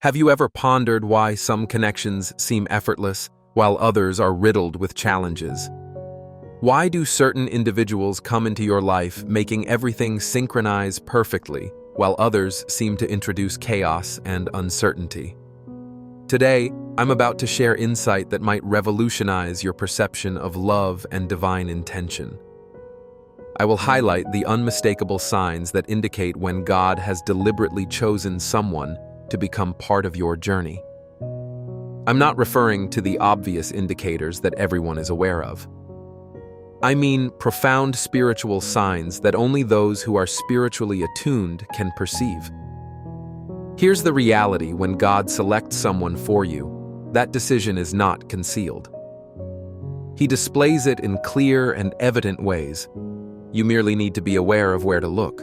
Have you ever pondered why some connections seem effortless while others are riddled with challenges? Why do certain individuals come into your life making everything synchronize perfectly, while others seem to introduce chaos and uncertainty? Today, I'm about to share insight that might revolutionize your perception of love and divine intention. I will highlight the unmistakable signs that indicate when God has deliberately chosen someone to become part of your journey. I'm not referring to the obvious indicators that everyone is aware of. I mean profound spiritual signs that only those who are spiritually attuned can perceive. Here's the reality: when God selects someone for you, that decision is not concealed. He displays it in clear and evident ways. You merely need to be aware of where to look.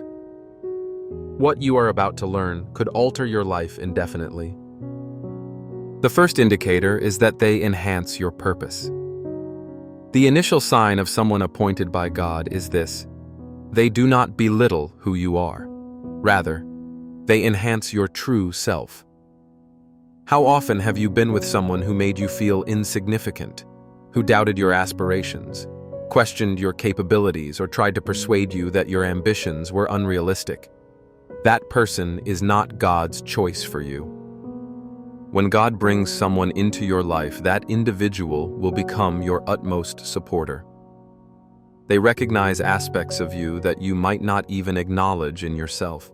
What you are about to learn could alter your life indefinitely. The first indicator is that they enhance your purpose. The initial sign of someone appointed by God is this: they do not belittle who you are. Rather, they enhance your true self. How often have you been with someone who made you feel insignificant, who doubted your aspirations, questioned your capabilities, or tried to persuade you that your ambitions were unrealistic? That person is not God's choice for you. When God brings someone into your life, that individual will become your utmost supporter. They recognize aspects of you that you might not even acknowledge in yourself.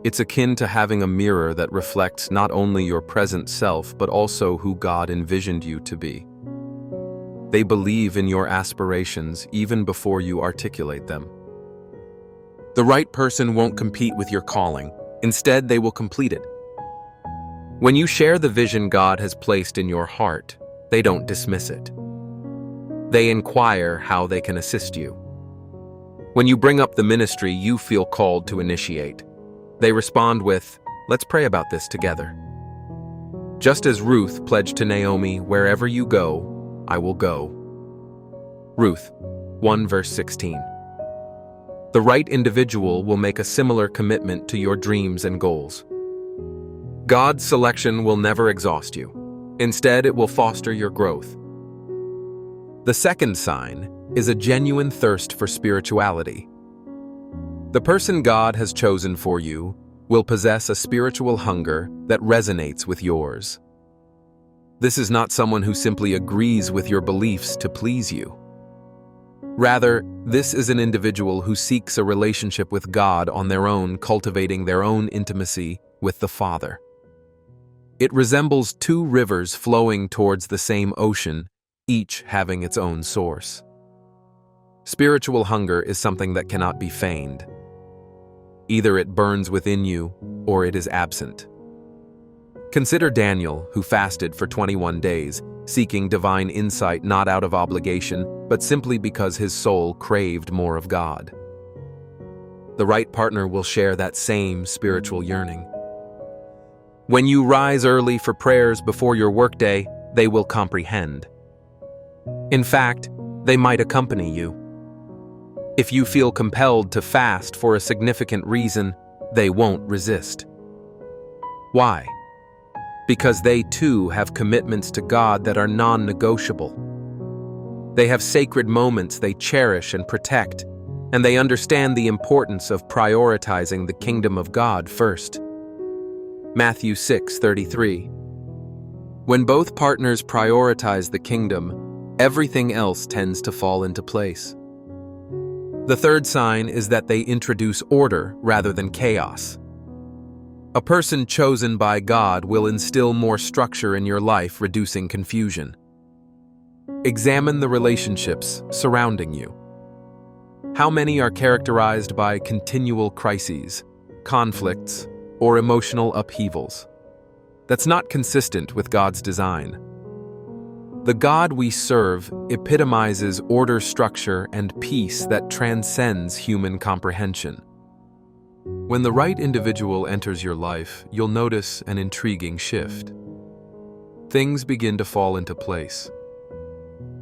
It's akin to having a mirror that reflects not only your present self, but also who God envisioned you to be. They believe in your aspirations even before you articulate them. The right person won't compete with your calling. Instead, they will complete it. When you share the vision God has placed in your heart, they don't dismiss it. They inquire how they can assist you. When you bring up the ministry you feel called to initiate, they respond with, "Let's pray about this together." Just as Ruth pledged to Naomi, "Wherever you go, I will go." Ruth 1 verse 16. The right individual will make a similar commitment to your dreams and goals. God's selection will never exhaust you. Instead, it will foster your growth. The second sign is a genuine thirst for spirituality. The person God has chosen for you will possess a spiritual hunger that resonates with yours. This is not someone who simply agrees with your beliefs to please you. Rather, this is an individual who seeks a relationship with God on their own, cultivating their own intimacy with the Father. It resembles two rivers flowing towards the same ocean, each having its own source. Spiritual hunger is something that cannot be feigned. Either it burns within you, or it is absent. Consider Daniel, who fasted for 21 days, seeking divine insight not out of obligation, but simply because his soul craved more of God. The right partner will share that same spiritual yearning. When you rise early for prayers before your workday, they will comprehend. In fact, they might accompany you. If you feel compelled to fast for a significant reason, they won't resist. Why? Because they too have commitments to God that are non-negotiable. They have sacred moments they cherish and protect, and they understand the importance of prioritizing the kingdom of God first. Matthew 6:33. When both partners prioritize the kingdom, everything else tends to fall into place. The third sign is that they introduce order rather than chaos. A person chosen by God will instill more structure in your life, reducing confusion. Examine the relationships surrounding you. How many are characterized by continual crises, conflicts, or emotional upheavals? That's not consistent with God's design. The God we serve epitomizes order, structure, and peace that transcends human comprehension. When the right individual enters your life, you'll notice an intriguing shift. Things begin to fall into place.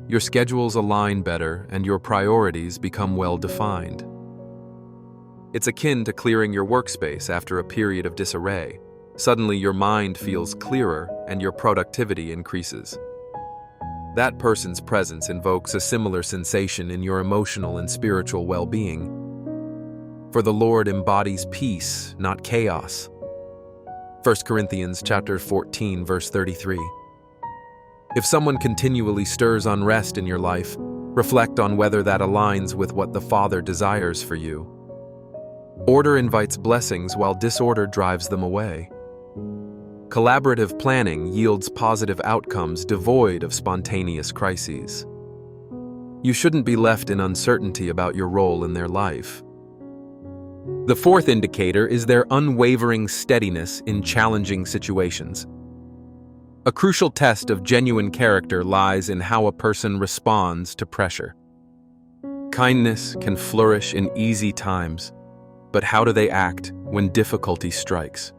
Your schedules align better and your priorities become well-defined. It's akin to clearing your workspace after a period of disarray. Suddenly your mind feels clearer and your productivity increases. That person's presence invokes a similar sensation in your emotional and spiritual well-being. For the Lord embodies peace, not chaos. 1 Corinthians chapter 14, verse 33. If someone continually stirs unrest in your life, reflect on whether that aligns with what the Father desires for you. Order invites blessings while disorder drives them away. Collaborative planning yields positive outcomes devoid of spontaneous crises. You shouldn't be left in uncertainty about your role in their life. The fourth indicator is their unwavering steadiness in challenging situations. A crucial test of genuine character lies in how a person responds to pressure. Kindness can flourish in easy times, but how do they act when difficulty strikes?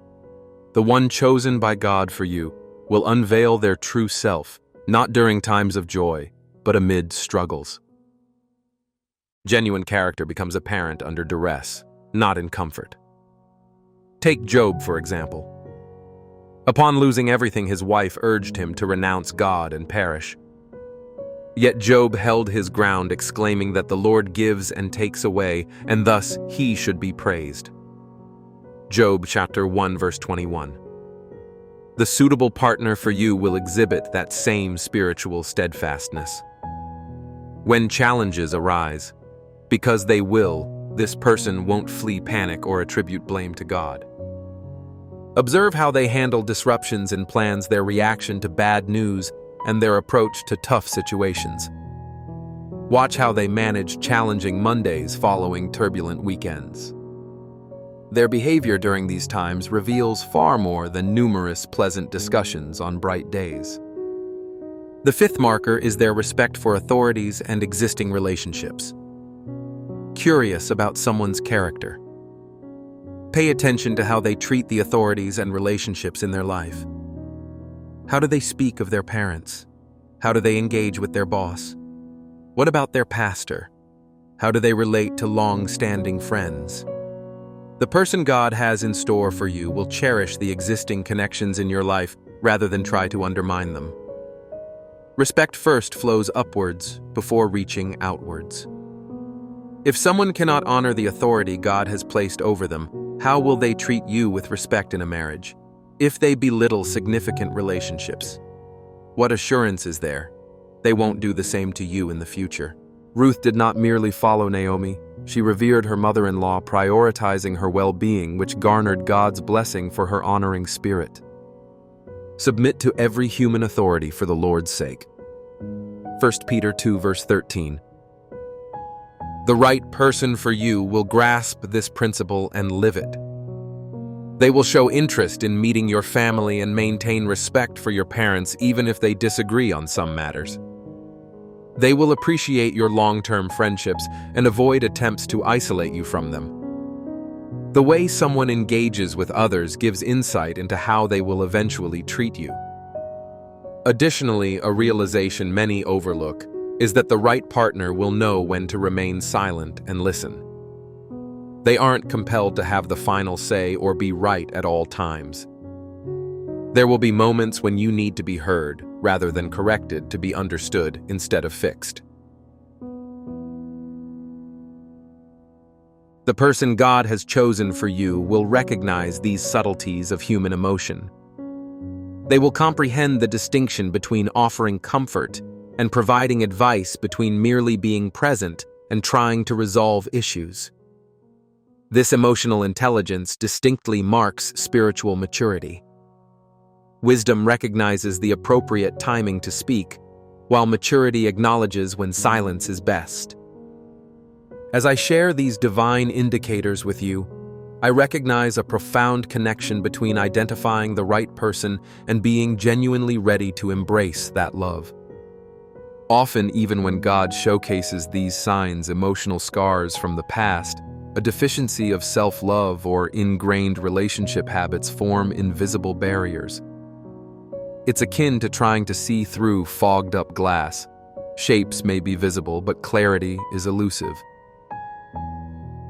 The one chosen by God for you will unveil their true self, not during times of joy, but amid struggles. Genuine character becomes apparent under duress, not in comfort. Take Job, for example. Upon losing everything, his wife urged him to renounce God and perish. Yet Job held his ground, exclaiming that the Lord gives and takes away, and thus he should be praised. Job chapter 1, verse 21. The suitable partner for you will exhibit that same spiritual steadfastness. When challenges arise, because they will, this person won't flee panic or attribute blame to God. Observe how they handle disruptions in plans, their reaction to bad news, and their approach to tough situations. Watch how they manage challenging Mondays following turbulent weekends. Their behavior during these times reveals far more than numerous pleasant discussions on bright days. The fifth marker is their respect for authorities and existing relationships. Curious about someone's character. Pay attention to how they treat the authorities and relationships in their life. How do they speak of their parents? How do they engage with their boss? What about their pastor? How do they relate to long-standing friends? The person God has in store for you will cherish the existing connections in your life rather than try to undermine them. Respect first flows upwards before reaching outwards. If someone cannot honor the authority God has placed over them, how will they treat you with respect in a marriage? If they belittle significant relationships, what assurance is there they won't do the same to you in the future? Ruth did not merely follow Naomi. She revered her mother-in-law, prioritizing her well-being, which garnered God's blessing for her honoring spirit. Submit to every human authority for the Lord's sake. 1 Peter 2, verse 13. The right person for you will grasp this principle and live it. They will show interest in meeting your family and maintain respect for your parents even if they disagree on some matters. They will appreciate your long-term friendships and avoid attempts to isolate you from them. The way someone engages with others gives insight into how they will eventually treat you. Additionally, a realization many overlook is that the right partner will know when to remain silent and listen. They aren't compelled to have the final say or be right at all times. There will be moments when you need to be heard, rather than corrected to be understood instead of fixed. The person God has chosen for you will recognize these subtleties of human emotion. They will comprehend the distinction between offering comfort and providing advice, between merely being present and trying to resolve issues. This emotional intelligence distinctly marks spiritual maturity. Wisdom recognizes the appropriate timing to speak, while maturity acknowledges when silence is best. As I share these divine indicators with you, I recognize a profound connection between identifying the right person and being genuinely ready to embrace that love. Often, even when God showcases these signs, emotional scars from the past, a deficiency of self-love, or ingrained relationship habits form invisible barriers. It's akin to trying to see through fogged-up glass. Shapes may be visible, but clarity is elusive.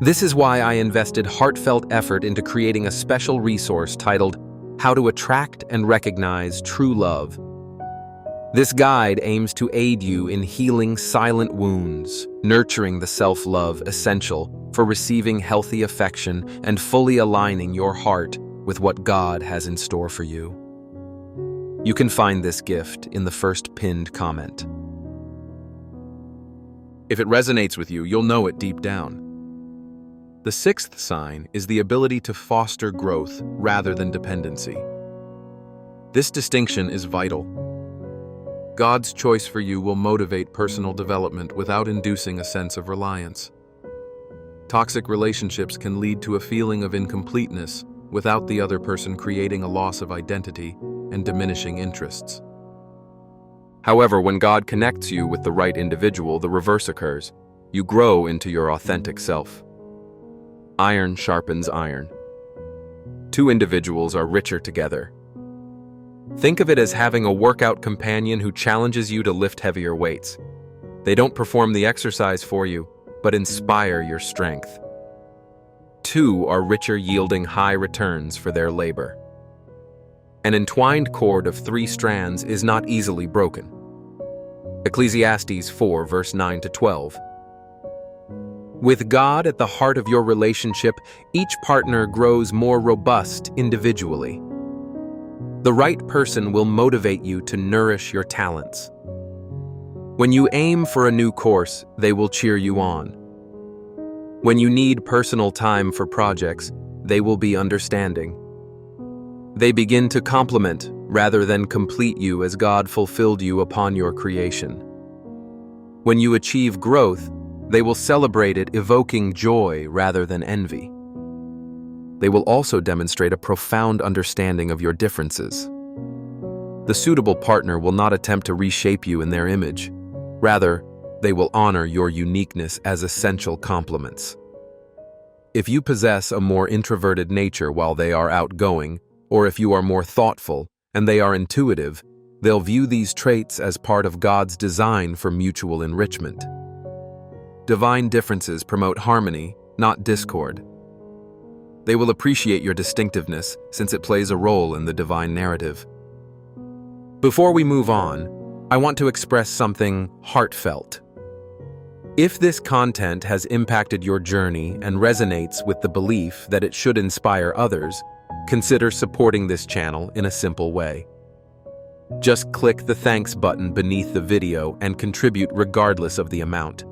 This is why I invested heartfelt effort into creating a special resource titled How to Attract and Recognize True Love. This guide aims to aid you in healing silent wounds, nurturing the self-love essential for receiving healthy affection and fully aligning your heart with what God has in store for you. You can find this gift in the first pinned comment. If it resonates with you, you'll know it deep down. The sixth sign is the ability to foster growth rather than dependency. This distinction is vital. God's choice for you will motivate personal development without inducing a sense of reliance. Toxic relationships can lead to a feeling of incompleteness without the other person creating a loss of identity and diminishing interests. However, when God connects you with the right individual, the reverse occurs. You grow into your authentic self. Iron sharpens iron. Two individuals are richer together. Think of it as having a workout companion who challenges you to lift heavier weights. They don't perform the exercise for you, but inspire your strength. Two are richer, yielding high returns for their labor. An entwined cord of 3 strands is not easily broken. Ecclesiastes 4, verse 9 to 12. With God at the heart of your relationship, each partner grows more robust individually. The right person will motivate you to nourish your talents. When you aim for a new course, they will cheer you on. When you need personal time for projects, they will be understanding. They begin to complement rather than complete you as God fulfilled you upon your creation. When you achieve growth, they will celebrate it, evoking joy rather than envy. They will also demonstrate a profound understanding of your differences. The suitable partner will not attempt to reshape you in their image. Rather, they will honor your uniqueness as essential complements. If you possess a more introverted nature while they are outgoing, or if you are more thoughtful and they are intuitive, they'll view these traits as part of God's design for mutual enrichment. Divine differences promote harmony, not discord. They will appreciate your distinctiveness since it plays a role in the divine narrative. Before we move on, I want to express something heartfelt. If this content has impacted your journey and resonates with the belief that it should inspire others, consider supporting this channel in a simple way. Just click the thanks button beneath the video and contribute regardless of the amount.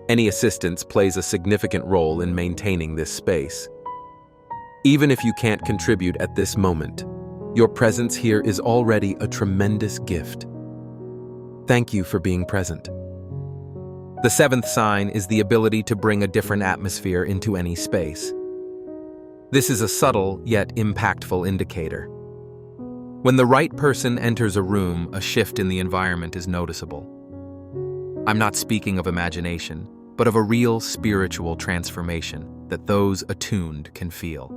Any assistance plays a significant role in maintaining this space. Even if you can't contribute at this moment, your presence here is already a tremendous gift. Thank you for being present. The seventh sign is the ability to bring a different atmosphere into any space. This is a subtle yet impactful indicator. When the right person enters a room, a shift in the environment is noticeable. I'm not speaking of imagination, but of a real spiritual transformation that those attuned can feel.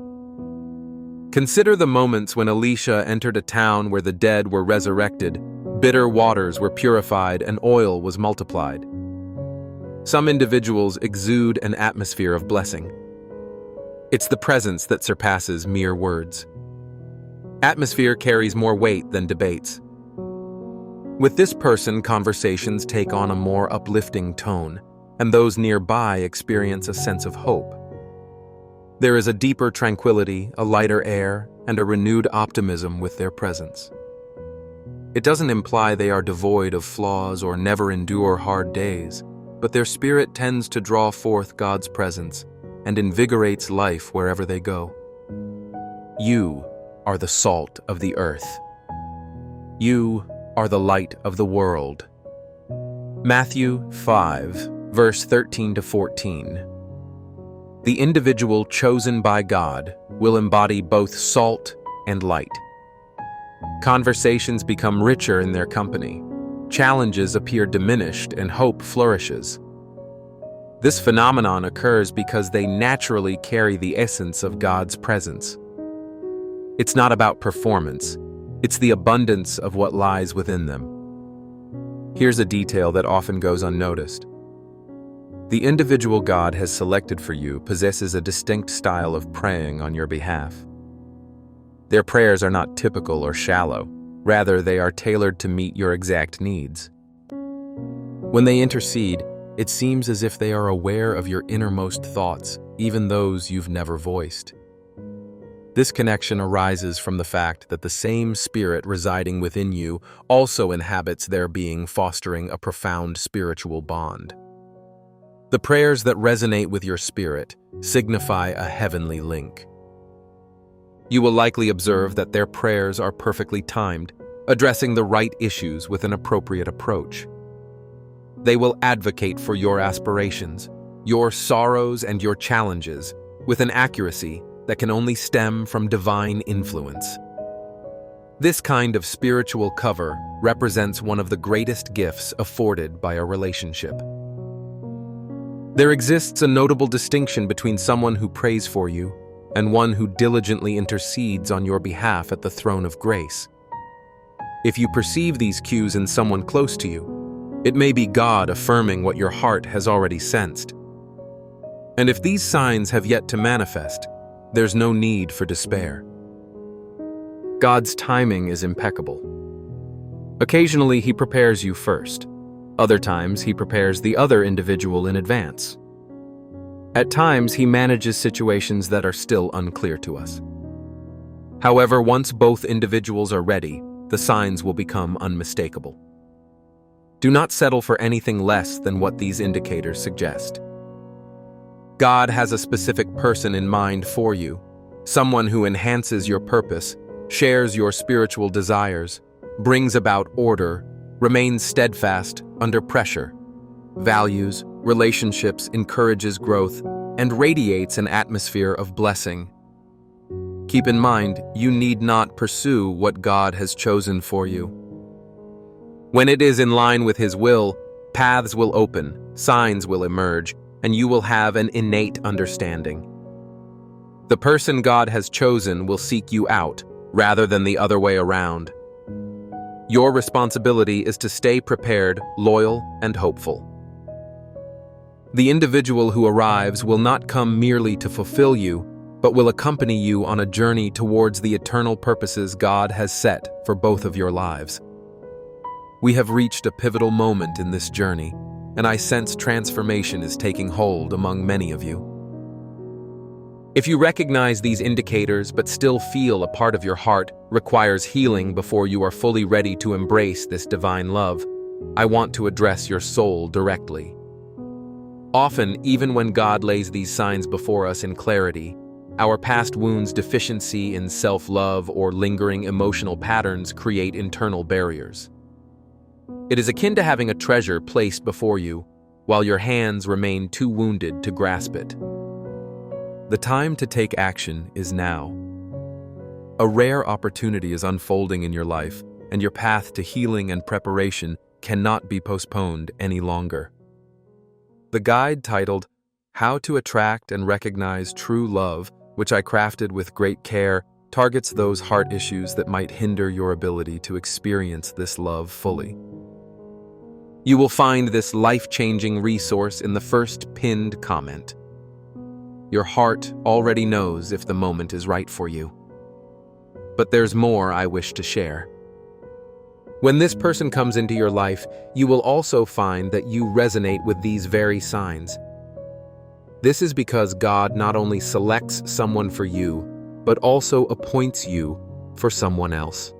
Consider the moments when Elisha entered a town where the dead were resurrected, bitter waters were purified, and oil was multiplied. Some individuals exude an atmosphere of blessing. It's the presence that surpasses mere words. Atmosphere carries more weight than debates. With this person, conversations take on a more uplifting tone, and those nearby experience a sense of hope. There is a deeper tranquility, a lighter air, and a renewed optimism with their presence. It doesn't imply they are devoid of flaws or never endure hard days, but their spirit tends to draw forth God's presence and invigorates life wherever they go. You are the salt of the earth. You are the light of the world. Matthew 5, verse 13 to 14. The individual chosen by God will embody both salt and light. Conversations become richer in their company. Challenges appear diminished and hope flourishes. This phenomenon occurs because they naturally carry the essence of God's presence. It's not about performance, it's the abundance of what lies within them. Here's a detail that often goes unnoticed. The individual God has selected for you possesses a distinct style of praying on your behalf. Their prayers are not typical or shallow. Rather, they are tailored to meet your exact needs. When they intercede, it seems as if they are aware of your innermost thoughts, even those you've never voiced. This connection arises from the fact that the same spirit residing within you also inhabits their being, fostering a profound spiritual bond. The prayers that resonate with your spirit signify a heavenly link. You will likely observe that their prayers are perfectly timed, addressing the right issues with an appropriate approach. They will advocate for your aspirations, your sorrows, and your challenges with an accuracy that can only stem from divine influence. This kind of spiritual cover represents one of the greatest gifts afforded by a relationship. There exists a notable distinction between someone who prays for you and one who diligently intercedes on your behalf at the throne of grace. If you perceive these cues in someone close to you, it may be God affirming what your heart has already sensed. And if these signs have yet to manifest, there's no need for despair. God's timing is impeccable. Occasionally, He prepares you first. Other times, He prepares the other individual in advance. At times, He manages situations that are still unclear to us. However, once both individuals are ready, the signs will become unmistakable. Do not settle for anything less than what these indicators suggest. God has a specific person in mind for you, someone who enhances your purpose, shares your spiritual desires, brings about order, remains steadfast under pressure, values relationships, encourages growth, and radiates an atmosphere of blessing. Keep in mind, you need not pursue what God has chosen for you. When it is in line with His will, paths will open, signs will emerge, and you will have an innate understanding. The person God has chosen will seek you out, rather than the other way around. Your responsibility is to stay prepared, loyal, and hopeful. The individual who arrives will not come merely to fulfill you, but will accompany you on a journey towards the eternal purposes God has set for both of your lives. We have reached a pivotal moment in this journey, and I sense transformation is taking hold among many of you. If you recognize these indicators but still feel a part of your heart requires healing before you are fully ready to embrace this divine love, I want to address your soul directly. Often, even when God lays these signs before us in clarity, our past wounds, deficiency in self-love, or lingering emotional patterns create internal barriers. It is akin to having a treasure placed before you, while your hands remain too wounded to grasp it. The time to take action is now. A rare opportunity is unfolding in your life, and your path to healing and preparation cannot be postponed any longer. The guide titled, How to Attract and Recognize True Love, which I crafted with great care, targets those heart issues that might hinder your ability to experience this love fully. You will find this life-changing resource in the first pinned comment. Your heart already knows if the moment is right for you. But there's more I wish to share. When this person comes into your life, you will also find that you resonate with these very signs. This is because God not only selects someone for you, but also appoints you for someone else.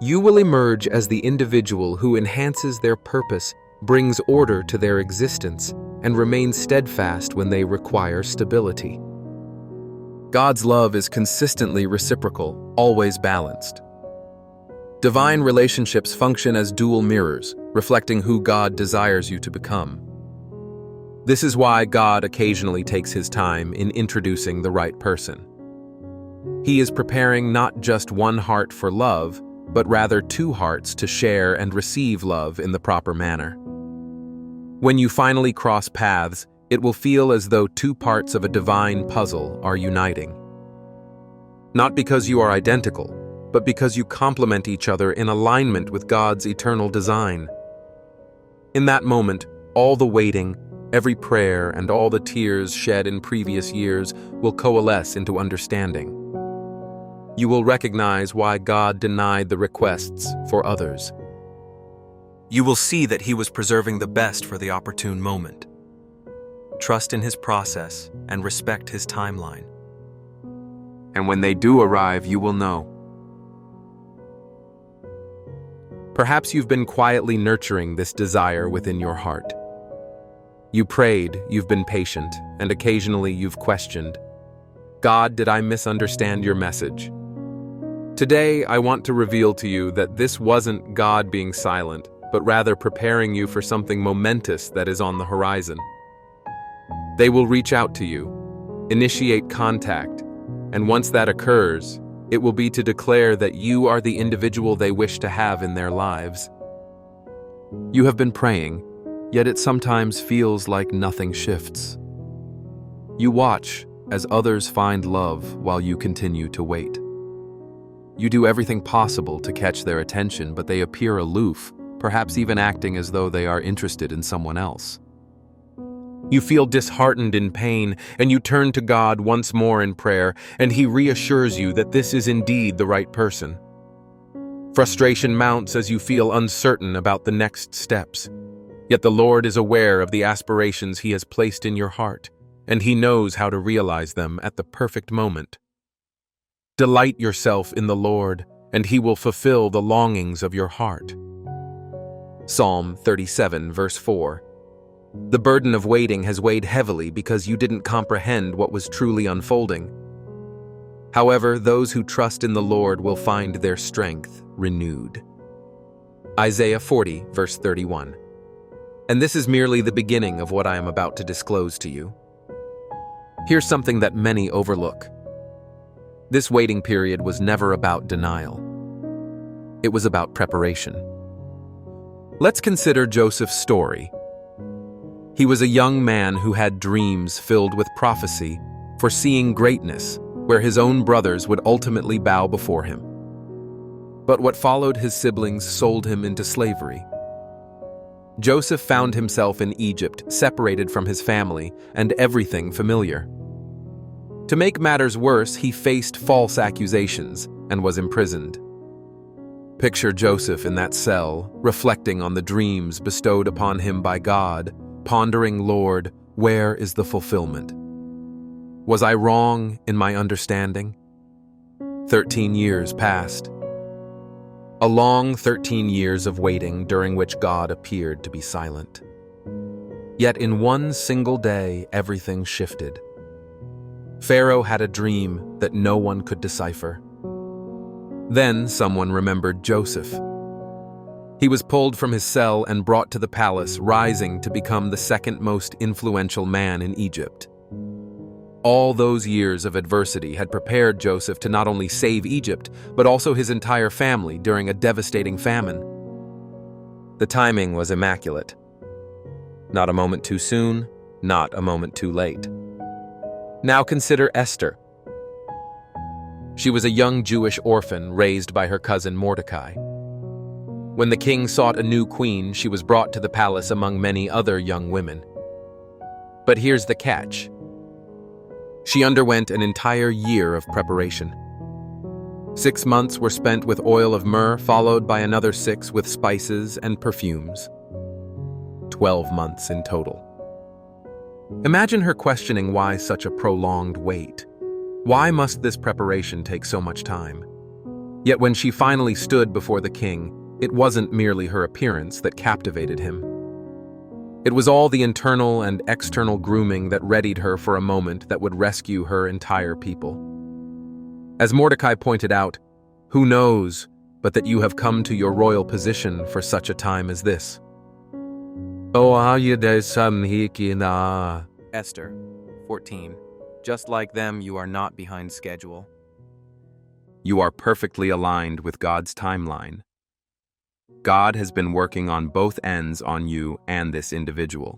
You will emerge as the individual who enhances their purpose, brings order to their existence, and remains steadfast when they require stability. God's love is consistently reciprocal, always balanced. Divine relationships function as dual mirrors, reflecting who God desires you to become. This is why God occasionally takes His time in introducing the right person. He is preparing not just one heart for love, but rather two hearts to share and receive love in the proper manner. When you finally cross paths, it will feel as though two parts of a divine puzzle are uniting. Not because you are identical, but because you complement each other in alignment with God's eternal design. In that moment, all the waiting, every prayer, and all the tears shed in previous years will coalesce into understanding. you will recognize why God denied the requests for others. You will see that He was preserving the best for the opportune moment. Trust in His process and respect His timeline. And when they do arrive, you will know. Perhaps you've been quietly nurturing this desire within your heart. You prayed, you've been patient, and occasionally you've questioned, God, did I misunderstand your message? Today, I want to reveal to you that this wasn't God being silent, but rather preparing you for something momentous that is on the horizon. They will reach out to you, initiate contact, and once that occurs, it will be to declare that you are the individual they wish to have in their lives. You have been praying, yet it sometimes feels like nothing shifts. You watch as others find love while you continue to wait. You do everything possible to catch their attention, but they appear aloof, perhaps even acting as though they are interested in someone else. You feel disheartened in pain, and you turn to God once more in prayer, and He reassures you that this is indeed the right person. Frustration mounts as you feel uncertain about the next steps. Yet the Lord is aware of the aspirations He has placed in your heart, and He knows how to realize them at the perfect moment. Delight yourself in the Lord, and He will fulfill the longings of your heart. Psalm 37, verse 4. The burden of waiting has weighed heavily because you didn't comprehend what was truly unfolding. However, those who trust in the Lord will find their strength renewed. Isaiah 40, verse 31. And this is merely the beginning of what I am about to disclose to you. Here's something that many overlook. This waiting period was never about denial. It was about preparation. Let's consider Joseph's story. He was a young man who had dreams filled with prophecy, foreseeing greatness, where his own brothers would ultimately bow before him. But what followed, his siblings sold him into slavery. Joseph found himself in Egypt, separated from his family and everything familiar. To make matters worse, he faced false accusations and was imprisoned. Picture Joseph in that cell, reflecting on the dreams bestowed upon him by God, pondering, Lord, where is the fulfillment? Was I wrong in my understanding? 13 years passed. A long 13 years of waiting during which God appeared to be silent. Yet in one single day, everything shifted. Pharaoh had a dream that no one could decipher. Then someone remembered Joseph. He was pulled from his cell and brought to the palace, rising to become the second most influential man in Egypt. All those years of adversity had prepared Joseph to not only save Egypt, but also his entire family during a devastating famine. The timing was immaculate. Not a moment too soon, not a moment too late. Now consider Esther. She was a young Jewish orphan raised by her cousin Mordecai. When the king sought a new queen, she was brought to the palace among many other young women. But here's the catch. She underwent an entire year of preparation. 6 months were spent with oil of myrrh, followed by another 6 with spices and perfumes. 12 months in total. Imagine her questioning why such a prolonged wait. Why must this preparation take so much time? Yet when she finally stood before the king, it wasn't merely her appearance that captivated him. It was all the internal and external grooming that readied her for a moment that would rescue her entire people. As Mordecai pointed out, who knows but that you have come to your royal position for such a time as this? Esther 14. Just like them, you are not behind schedule. You are perfectly aligned with God's timeline. God has been working on both ends on you and this individual.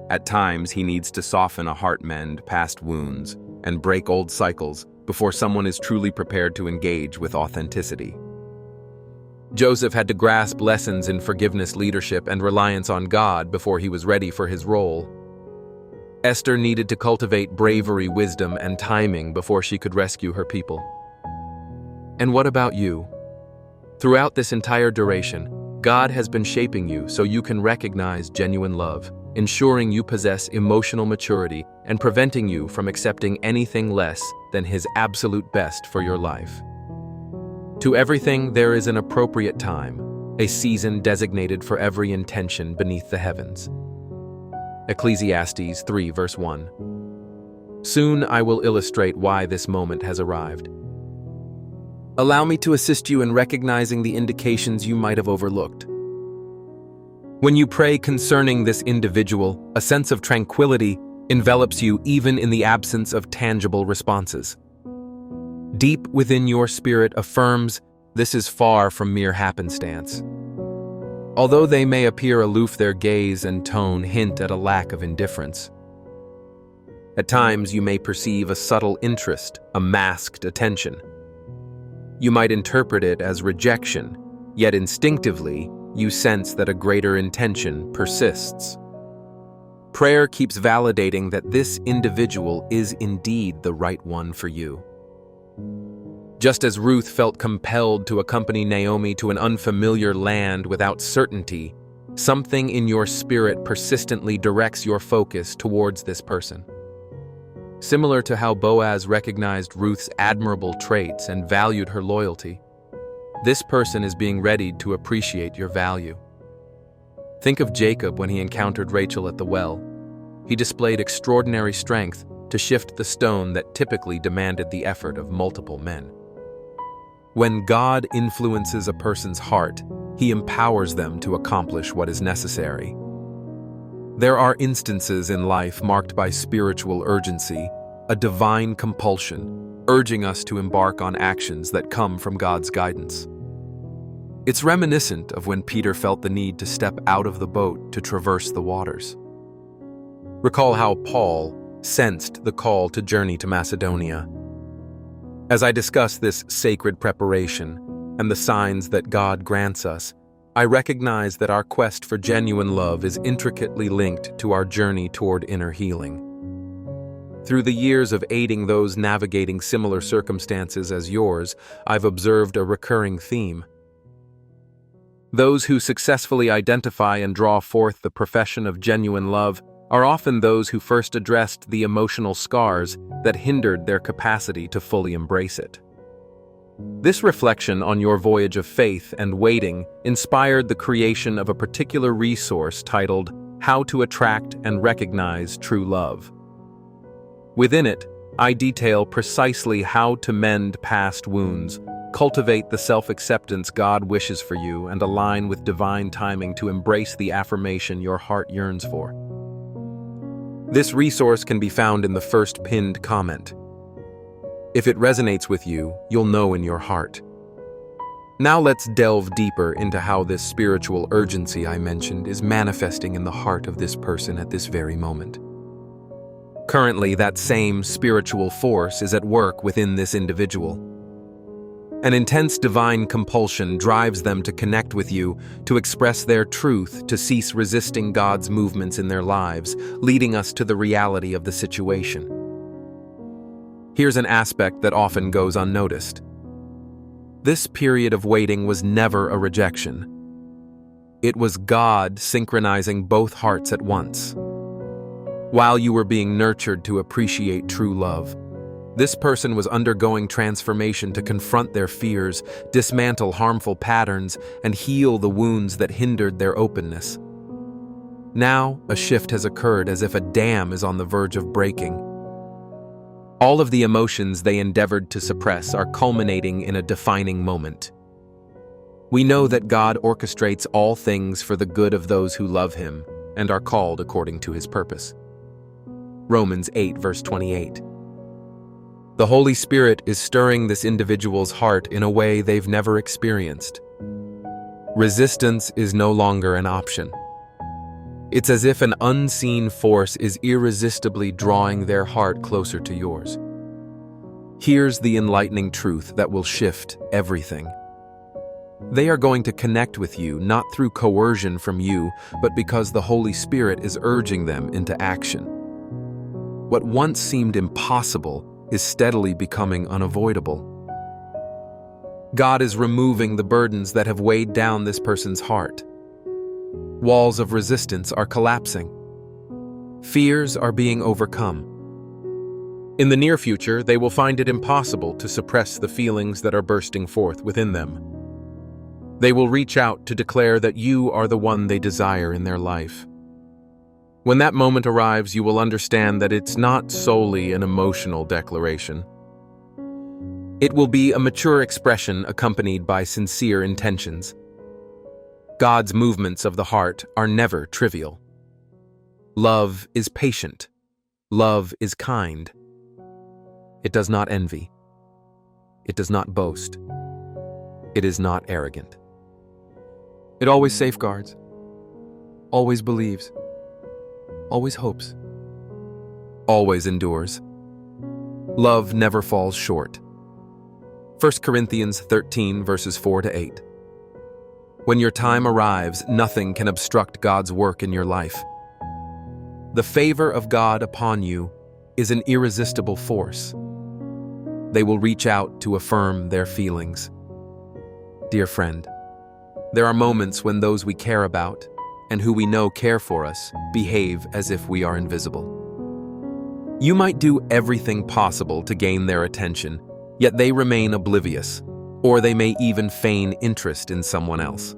At times, He needs to soften a heart, mend past wounds, and break old cycles before someone is truly prepared to engage with authenticity. Joseph had to grasp lessons in forgiveness, leadership, and reliance on God before he was ready for his role. Esther needed to cultivate bravery, wisdom, and timing before she could rescue her people. And what about you? Throughout this entire duration, God has been shaping you so you can recognize genuine love, ensuring you possess emotional maturity and preventing you from accepting anything less than His absolute best for your life. To everything there is an appropriate time, a season designated for every intention beneath the heavens. Ecclesiastes 3 verse 1. Soon I will illustrate why this moment has arrived. Allow me to assist you in recognizing the indications you might have overlooked. When you pray concerning this individual, a sense of tranquility envelops you even in the absence of tangible responses. Deep within your spirit affirms this is far from mere happenstance. Although they may appear aloof, their gaze and tone hint at a lack of indifference. At times you may perceive a subtle interest, a masked attention. You might interpret it as rejection, yet instinctively, you sense that a greater intention persists. Prayer keeps validating that this individual is indeed the right one for you. Just as Ruth felt compelled to accompany Naomi to an unfamiliar land without certainty, something in your spirit persistently directs your focus towards this person. Similar to how Boaz recognized Ruth's admirable traits and valued her loyalty, this person is being readied to appreciate your value. Think of Jacob when he encountered Rachel at the well. He displayed extraordinary strength to shift the stone that typically demanded the effort of multiple men. When God influences a person's heart, He empowers them to accomplish what is necessary. There are instances in life marked by spiritual urgency, a divine compulsion, urging us to embark on actions that come from God's guidance. It's reminiscent of when Peter felt the need to step out of the boat to traverse the waters. Recall how Paul sensed the call to journey to Macedonia. As I discuss this sacred preparation and the signs that God grants us, I recognize that our quest for genuine love is intricately linked to our journey toward inner healing. Through the years of aiding those navigating similar circumstances as yours, I've observed a recurring theme. Those who successfully identify and draw forth the profession of genuine love are often those who first addressed the emotional scars that hindered their capacity to fully embrace it. This reflection on your voyage of faith and waiting inspired the creation of a particular resource titled How to Attract and Recognize True Love. Within it, I detail precisely how to mend past wounds, cultivate the self-acceptance God wishes for you, and align with divine timing to embrace the affirmation your heart yearns for. This resource can be found in the first pinned comment. If it resonates with you, you'll know in your heart. Now let's delve deeper into how this spiritual urgency I mentioned is manifesting in the heart of this person at this very moment. Currently, that same spiritual force is at work within this individual. An intense divine compulsion drives them to connect with you, to express their truth, to cease resisting God's movements in their lives, leading us to the reality of the situation. Here's an aspect that often goes unnoticed. This period of waiting was never a rejection. It was God synchronizing both hearts at once. While you were being nurtured to appreciate true love, this person was undergoing transformation to confront their fears, dismantle harmful patterns, and heal the wounds that hindered their openness. Now, a shift has occurred as if a dam is on the verge of breaking. All of the emotions they endeavored to suppress are culminating in a defining moment. We know that God orchestrates all things for the good of those who love Him and are called according to His purpose. Romans 8, verse 28. The Holy Spirit is stirring this individual's heart in a way they've never experienced. Resistance is no longer an option. It's as if an unseen force is irresistibly drawing their heart closer to yours. Here's the enlightening truth that will shift everything. They are going to connect with you not through coercion from you, but because the Holy Spirit is urging them into action. What once seemed impossible is steadily becoming unavoidable. God is removing the burdens that have weighed down this person's heart. Walls of resistance are collapsing. Fears are being overcome. In the near future, they will find it impossible to suppress the feelings that are bursting forth within them. They will reach out to declare that you are the one they desire in their life. When that moment arrives, you will understand that it's not solely an emotional declaration. It will be a mature expression accompanied by sincere intentions. God's movements of the heart are never trivial. Love is patient. Love is kind. It does not envy. It does not boast. It is not arrogant. It always safeguards, always believes, always hopes, always endures. Love never falls short. 1 Corinthians 13, verses 4-8. When your time arrives, nothing can obstruct God's work in your life. The favor of God upon you is an irresistible force. They will reach out to affirm their feelings. Dear friend, there are moments when those we care about and who we know care for us behave as if we are invisible. You might do everything possible to gain their attention, yet they remain oblivious, or they may even feign interest in someone else.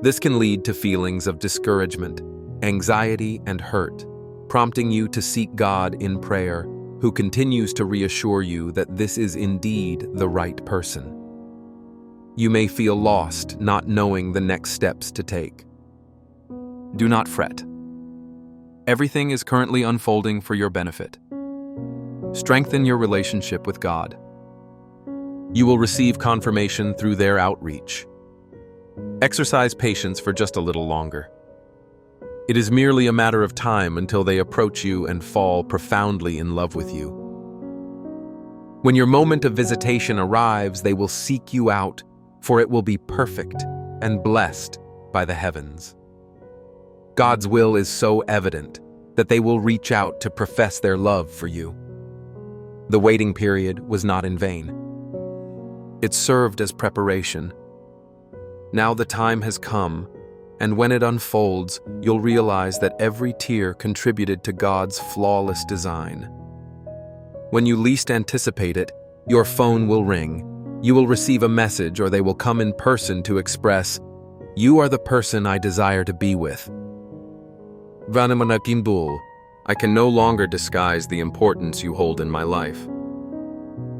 This can lead to feelings of discouragement, anxiety, and hurt, prompting you to seek God in prayer, who continues to reassure you that this is indeed the right person. You may feel lost, not knowing the next steps to take. Do not fret. Everything is currently unfolding for your benefit. Strengthen your relationship with God. You will receive confirmation through their outreach. Exercise patience for just a little longer. It is merely a matter of time until they approach you and fall profoundly in love with you. When your moment of visitation arrives, they will seek you out, for it will be perfect and blessed by the heavens. God's will is so evident that they will reach out to profess their love for you. The waiting period was not in vain. It served as preparation. Now the time has come, and when it unfolds, you'll realize that every tear contributed to God's flawless design. When you least anticipate it, your phone will ring. You will receive a message, or they will come in person to express, "You are the person I desire to be with." Vanamanakinbul, I can no longer disguise the importance you hold in my life.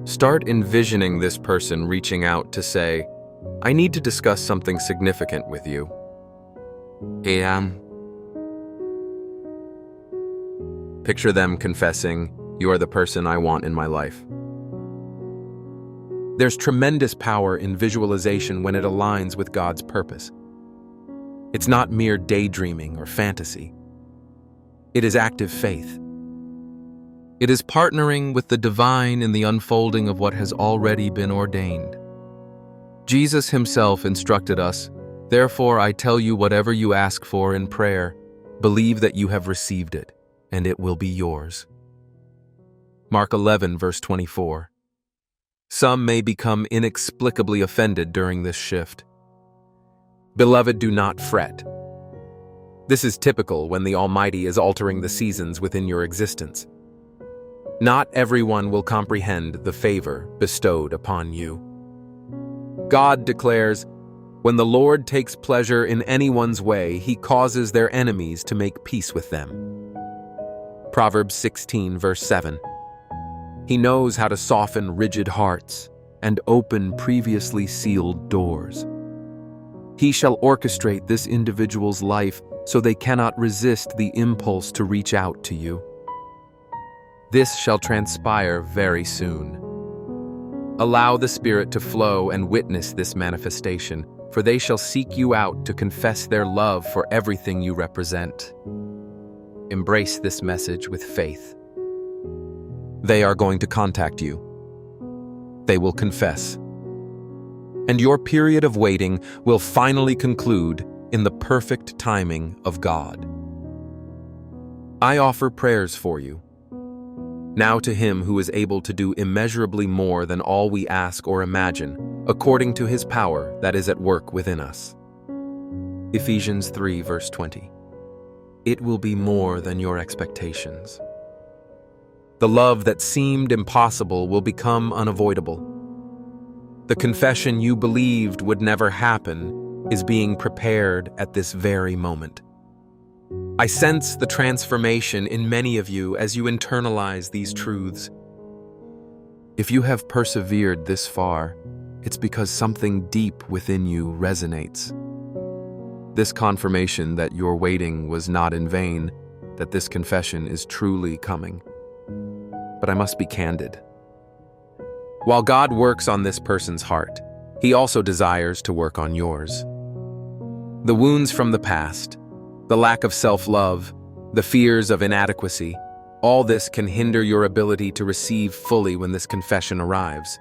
Start envisioning this person reaching out to say, "I need to discuss something significant with you." Picture them confessing, "You are the person I want in my life." There's tremendous power in visualization when it aligns with God's purpose. It's not mere daydreaming or fantasy. It is active faith. It is partnering with the divine in the unfolding of what has already been ordained. Jesus himself instructed us, "Therefore I tell you, whatever you ask for in prayer, believe that you have received it, and it will be yours." Mark 11, verse 24. Some may become inexplicably offended during this shift. Beloved, do not fret. This is typical when the Almighty is altering the seasons within your existence. Not everyone will comprehend the favor bestowed upon you. God declares, "When the Lord takes pleasure in anyone's way, he causes their enemies to make peace with them." Proverbs 16, verse 7. He knows how to soften rigid hearts and open previously sealed doors. He shall orchestrate this individual's life so they cannot resist the impulse to reach out to you. This shall transpire very soon. Allow the Spirit to flow and witness this manifestation, for they shall seek you out to confess their love for everything you represent. Embrace this message with faith. They are going to contact you. They will confess. And your period of waiting will finally conclude in the perfect timing of God. I offer prayers for you. Now to him who is able to do immeasurably more than all we ask or imagine, according to his power that is at work within us. Ephesians 3, verse 20. It will be more than your expectations. The love that seemed impossible will become unavoidable. The confession you believed would never happen is being prepared at this very moment. I sense the transformation in many of you as you internalize these truths. If you have persevered this far, it's because something deep within you resonates. This confirmation that your waiting was not in vain, that this confession is truly coming. But I must be candid. While God works on this person's heart, He also desires to work on yours. The wounds from the past, the lack of self-love, the fears of inadequacy, all this can hinder your ability to receive fully when this confession arrives.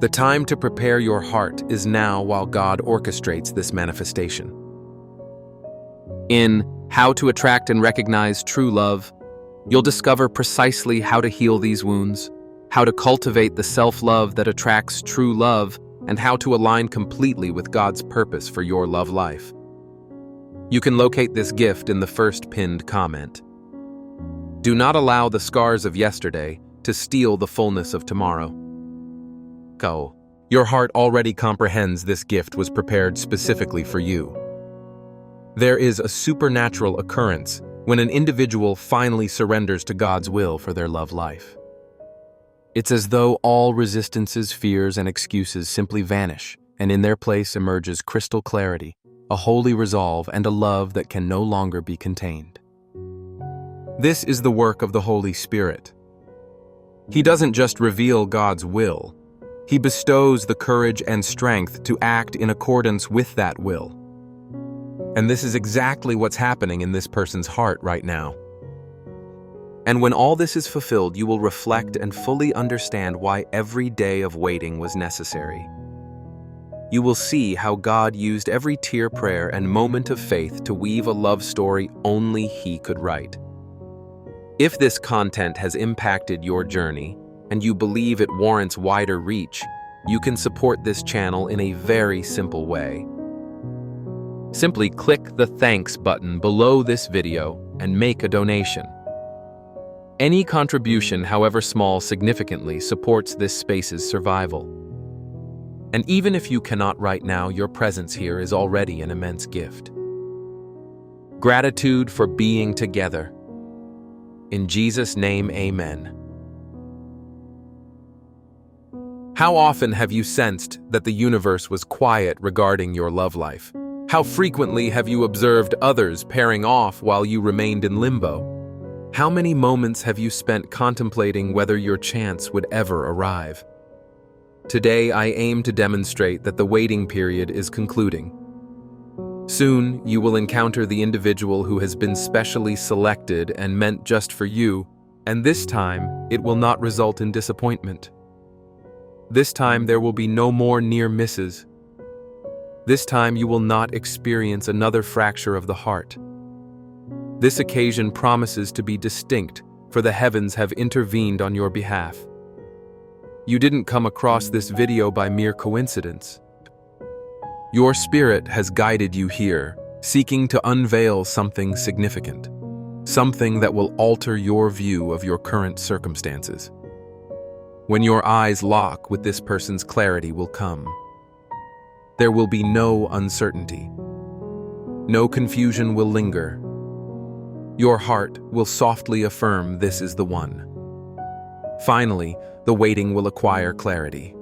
The time to prepare your heart is now while God orchestrates this manifestation. In How to Attract and Recognize True Love, you'll discover precisely how to heal these wounds, how to cultivate the self-love that attracts true love, and how to align completely with God's purpose for your love life. You can locate this gift in the first pinned comment. Do not allow the scars of yesterday to steal the fullness of tomorrow. Go. Your heart already comprehends this gift was prepared specifically for you. There is a supernatural occurrence when an individual finally surrenders to God's will for their love life. It's as though all resistances, fears, and excuses simply vanish, and in their place emerges crystal clarity, a holy resolve, and a love that can no longer be contained. This is the work of the Holy Spirit. He doesn't just reveal God's will, He bestows the courage and strength to act in accordance with that will. And this is exactly what's happening in this person's heart right now. And when all this is fulfilled, you will reflect and fully understand why every day of waiting was necessary. You will see how God used every tear, prayer, and moment of faith to weave a love story only He could write. If this content has impacted your journey, and you believe it warrants wider reach, you can support this channel in a very simple way. Simply click the thanks button below this video and make a donation. Any contribution, however small, significantly supports this space's survival. And even if you cannot right now, your presence here is already an immense gift. Gratitude for being together. In Jesus' name, amen. How often have you sensed that the universe was quiet regarding your love life? How frequently have you observed others pairing off while you remained in limbo? How many moments have you spent contemplating whether your chance would ever arrive? Today, I aim to demonstrate that the waiting period is concluding. Soon, you will encounter the individual who has been specially selected and meant just for you, and this time, it will not result in disappointment. This time, there will be no more near misses. This time, you will not experience another fracture of the heart. This occasion promises to be distinct, for the heavens have intervened on your behalf. You didn't come across this video by mere coincidence. Your spirit has guided you here, seeking to unveil something significant, something that will alter your view of your current circumstances. When your eyes lock with this person's, clarity will come. There will be no uncertainty. No confusion will linger. Your heart will softly affirm this is the one. Finally, the waiting will acquire clarity.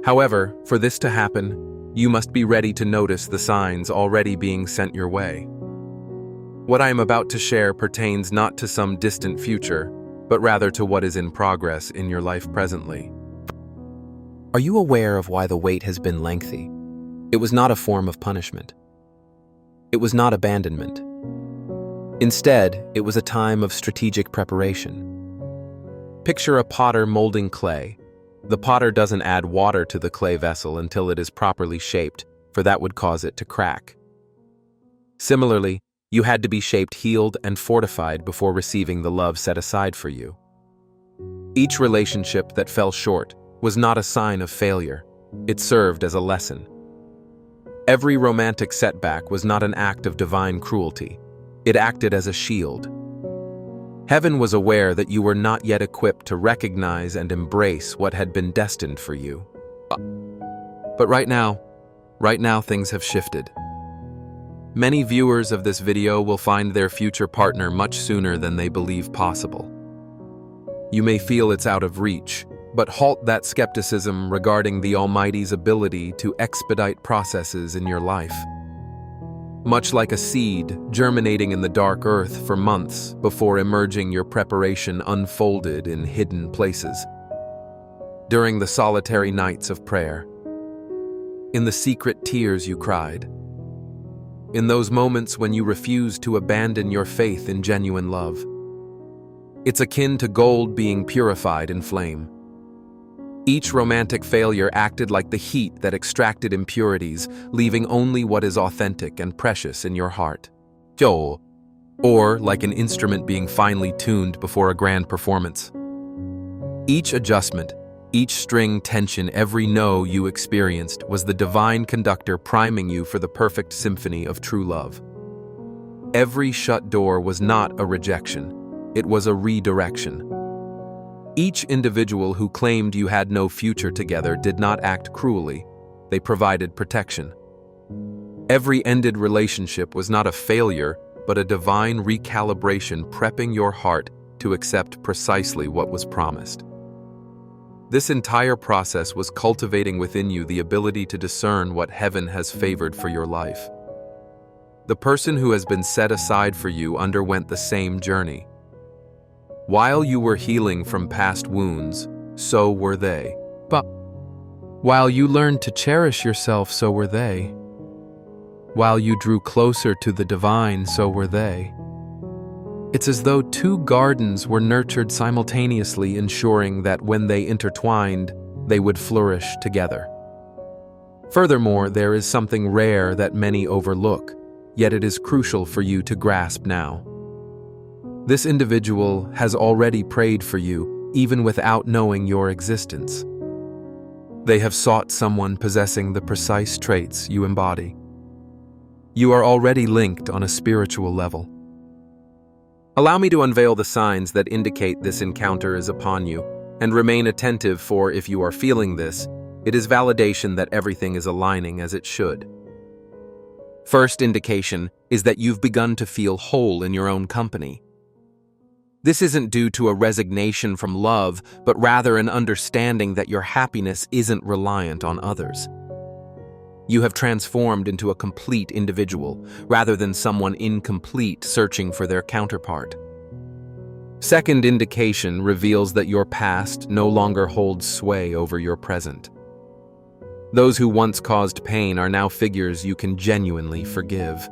However, for this to happen, you must be ready to notice the signs already being sent your way. What I am about to share pertains not to some distant future, but rather to what is in progress in your life presently. Are you aware of why the wait has been lengthy? It was not a form of punishment. It was not abandonment. Instead, it was a time of strategic preparation. Picture a potter molding clay. The potter doesn't add water to the clay vessel until it is properly shaped, for that would cause it to crack. Similarly, you had to be shaped, healed, and fortified before receiving the love set aside for you. Each relationship that fell short was not a sign of failure. It served as a lesson. Every romantic setback was not an act of divine cruelty. It acted as a shield. Heaven was aware that you were not yet equipped to recognize and embrace what had been destined for you. But right now things have shifted. Many viewers of this video will find their future partner much sooner than they believe possible. You may feel it's out of reach, but halt that skepticism regarding the Almighty's ability to expedite processes in your life. Much like a seed germinating in the dark earth for months before emerging, your preparation unfolded in hidden places. During the solitary nights of prayer, in the secret tears you cried, in those moments when you refused to abandon your faith in genuine love. It's akin to gold being purified in flame. Each romantic failure acted like the heat that extracted impurities, leaving only what is authentic and precious in your heart. Or like an instrument being finely tuned before a grand performance. Each adjustment, each string tension, every no you experienced was the divine conductor priming you for the perfect symphony of true love. Every shut door was not a rejection, it was a redirection. Each individual who claimed you had no future together did not act cruelly, they provided protection. Every ended relationship was not a failure, but a divine recalibration prepping your heart to accept precisely what was promised. This entire process was cultivating within you the ability to discern what heaven has favored for your life. The person who has been set aside for you underwent the same journey. While you were healing from past wounds, so were they. But while you learned to cherish yourself, so were they. While you drew closer to the divine, so were they. It's as though two gardens were nurtured simultaneously, ensuring that when they intertwined, they would flourish together. Furthermore, there is something rare that many overlook, yet it is crucial for you to grasp now. This individual has already prayed for you, even without knowing your existence. They have sought someone possessing the precise traits you embody. You are already linked on a spiritual level. Allow me to unveil the signs that indicate this encounter is upon you, and remain attentive, for if you are feeling this, it is validation that everything is aligning as it should. First indication is that you've begun to feel whole in your own company. This isn't due to a resignation from love, but rather an understanding that your happiness isn't reliant on others. You have transformed into a complete individual, rather than someone incomplete searching for their counterpart. Second indication reveals that your past no longer holds sway over your present. Those who once caused pain are now figures you can genuinely forgive.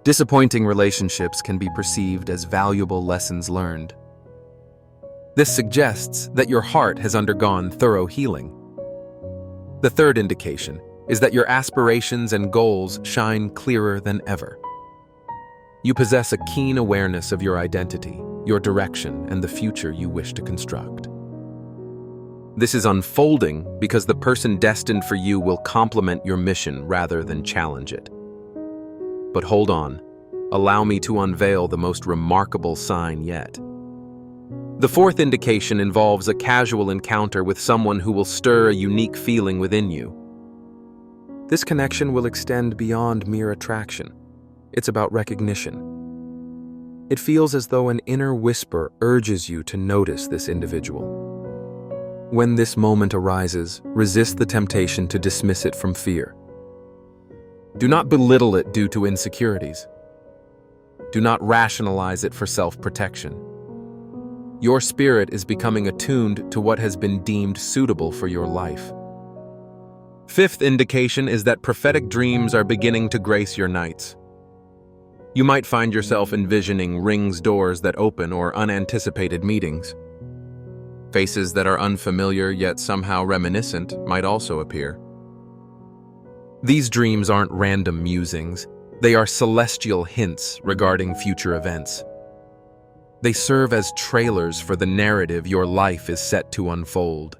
Disappointing relationships can be perceived as valuable lessons learned. This suggests that your heart has undergone thorough healing. The third indication is that your aspirations and goals shine clearer than ever. You possess a keen awareness of your identity, your direction, and the future you wish to construct. This is unfolding because the person destined for you will complement your mission rather than challenge it. But hold on, allow me to unveil the most remarkable sign yet. The fourth indication involves a casual encounter with someone who will stir a unique feeling within you. This connection will extend beyond mere attraction. It's about recognition. It feels as though an inner whisper urges you to notice this individual. When this moment arises, resist the temptation to dismiss it from fear. Do not belittle it due to insecurities. Do not rationalize it for self-protection. Your spirit is becoming attuned to what has been deemed suitable for your life. Fifth indication is that prophetic dreams are beginning to grace your nights. You might find yourself envisioning rings, doors that open, or unanticipated meetings. Faces that are unfamiliar yet somehow reminiscent might also appear. These dreams aren't random musings, they are celestial hints regarding future events. They serve as trailers for the narrative your life is set to unfold.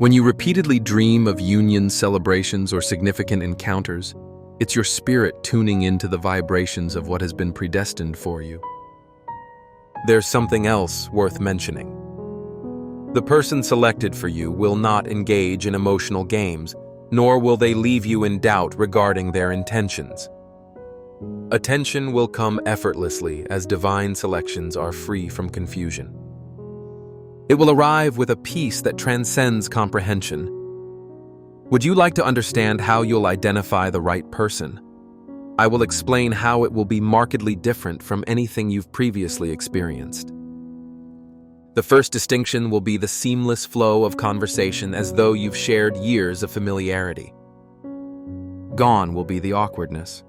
When you repeatedly dream of union celebrations or significant encounters, it's your spirit tuning into the vibrations of what has been predestined for you. There's something else worth mentioning. The person selected for you will not engage in emotional games, nor will they leave you in doubt regarding their intentions. Attention will come effortlessly as divine selections are free from confusion. It will arrive with a peace that transcends comprehension. Would you like to understand how you'll identify the right person? I will explain how it will be markedly different from anything you've previously experienced. The first distinction will be the seamless flow of conversation as though you've shared years of familiarity. Gone will be the awkwardness.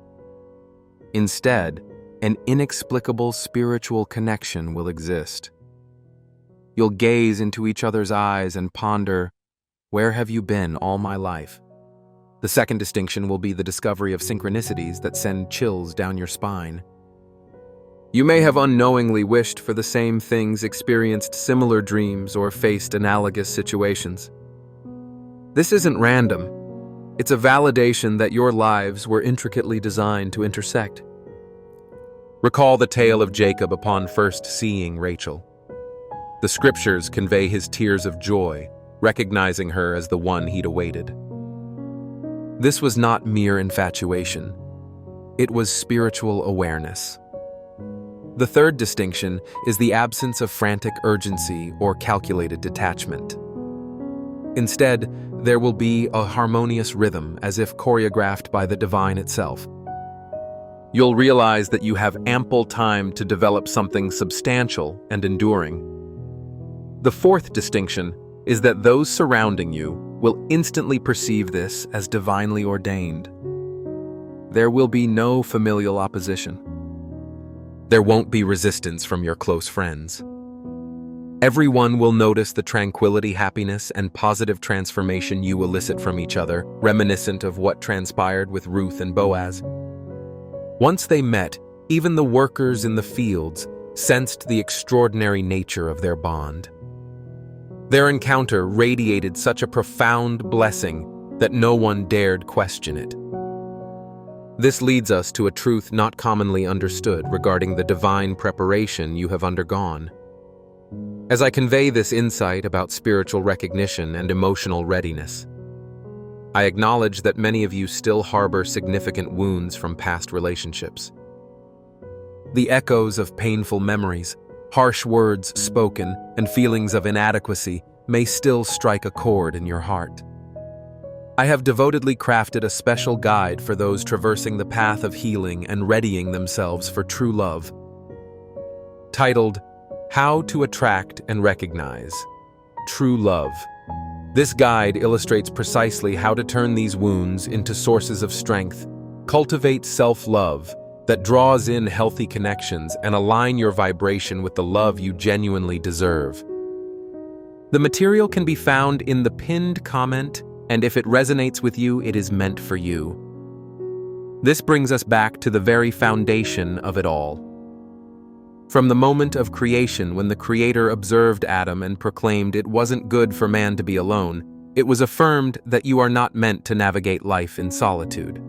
Instead, an inexplicable spiritual connection will exist. You'll gaze into each other's eyes and ponder, where have you been all my life? The second distinction will be the discovery of synchronicities that send chills down your spine. You may have unknowingly wished for the same things, experienced similar dreams, or faced analogous situations. This isn't random. It's a validation that your lives were intricately designed to intersect. Recall the tale of Jacob upon first seeing Rachel. The scriptures convey his tears of joy, recognizing her as the one he'd awaited. This was not mere infatuation. It was spiritual awareness. The third distinction is the absence of frantic urgency or calculated detachment. Instead, there will be a harmonious rhythm as if choreographed by the divine itself. You'll realize that you have ample time to develop something substantial and enduring. The fourth distinction is that those surrounding you will instantly perceive this as divinely ordained. There will be no familial opposition. There won't be resistance from your close friends. Everyone will notice the tranquility, happiness, and positive transformation you elicit from each other, reminiscent of what transpired with Ruth and Boaz. Once they met, even the workers in the fields sensed the extraordinary nature of their bond. Their encounter radiated such a profound blessing that no one dared question it. This leads us to a truth not commonly understood regarding the divine preparation you have undergone. As I convey this insight about spiritual recognition and emotional readiness, I acknowledge that many of you still harbor significant wounds from past relationships. The echoes of painful memories, harsh words spoken, and feelings of inadequacy may still strike a chord in your heart. I have devotedly crafted a special guide for those traversing the path of healing and readying themselves for true love, titled, How to Attract and Recognize True Love. This guide illustrates precisely how to turn these wounds into sources of strength, cultivate self-love that draws in healthy connections, and align your vibration with the love you genuinely deserve. The material can be found in the pinned comment, and if it resonates with you, it is meant for you. This brings us back to the very foundation of it all. From the moment of creation, when the Creator observed Adam and proclaimed it wasn't good for man to be alone, it was affirmed that you are not meant to navigate life in solitude.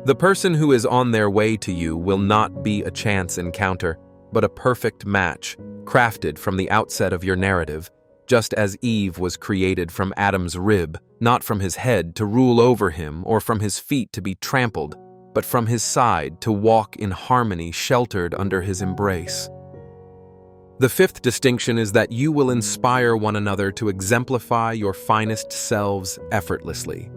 The person who is on their way to you will not be a chance encounter, but a perfect match, crafted from the outset of your narrative, just as Eve was created from Adam's rib, not from his head to rule over him or from his feet to be trampled, but from his side to walk in harmony, sheltered under his embrace. The fifth distinction is that you will inspire one another to exemplify your finest selves effortlessly.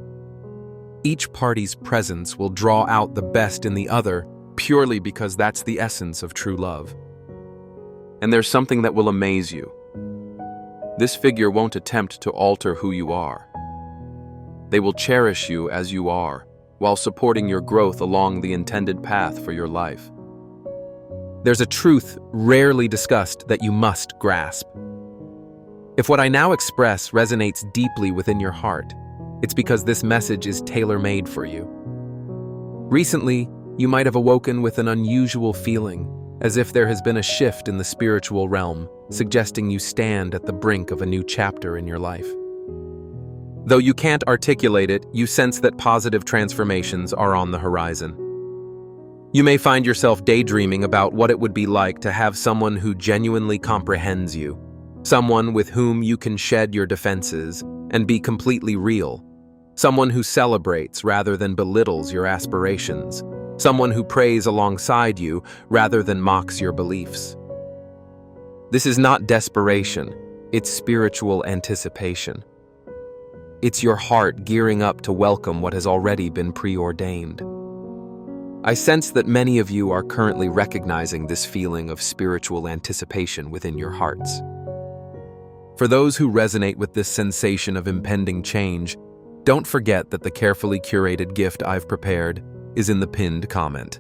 Each party's presence will draw out the best in the other purely because that's the essence of true love. And there's something that will amaze you. This figure won't attempt to alter who you are. They will cherish you as you are, while supporting your growth along the intended path for your life. There's a truth rarely discussed that you must grasp. If what I now express resonates deeply within your heart, it's because this message is tailor-made for you. Recently, you might have awoken with an unusual feeling, as if there has been a shift in the spiritual realm, suggesting you stand at the brink of a new chapter in your life. Though you can't articulate it, you sense that positive transformations are on the horizon. You may find yourself daydreaming about what it would be like to have someone who genuinely comprehends you, someone with whom you can shed your defenses and be completely real, someone who celebrates rather than belittles your aspirations, someone who prays alongside you rather than mocks your beliefs. This is not desperation, it's spiritual anticipation. It's your heart gearing up to welcome what has already been preordained. I sense that many of you are currently recognizing this feeling of spiritual anticipation within your hearts. For those who resonate with this sensation of impending change, don't forget that the carefully curated gift I've prepared is in the pinned comment.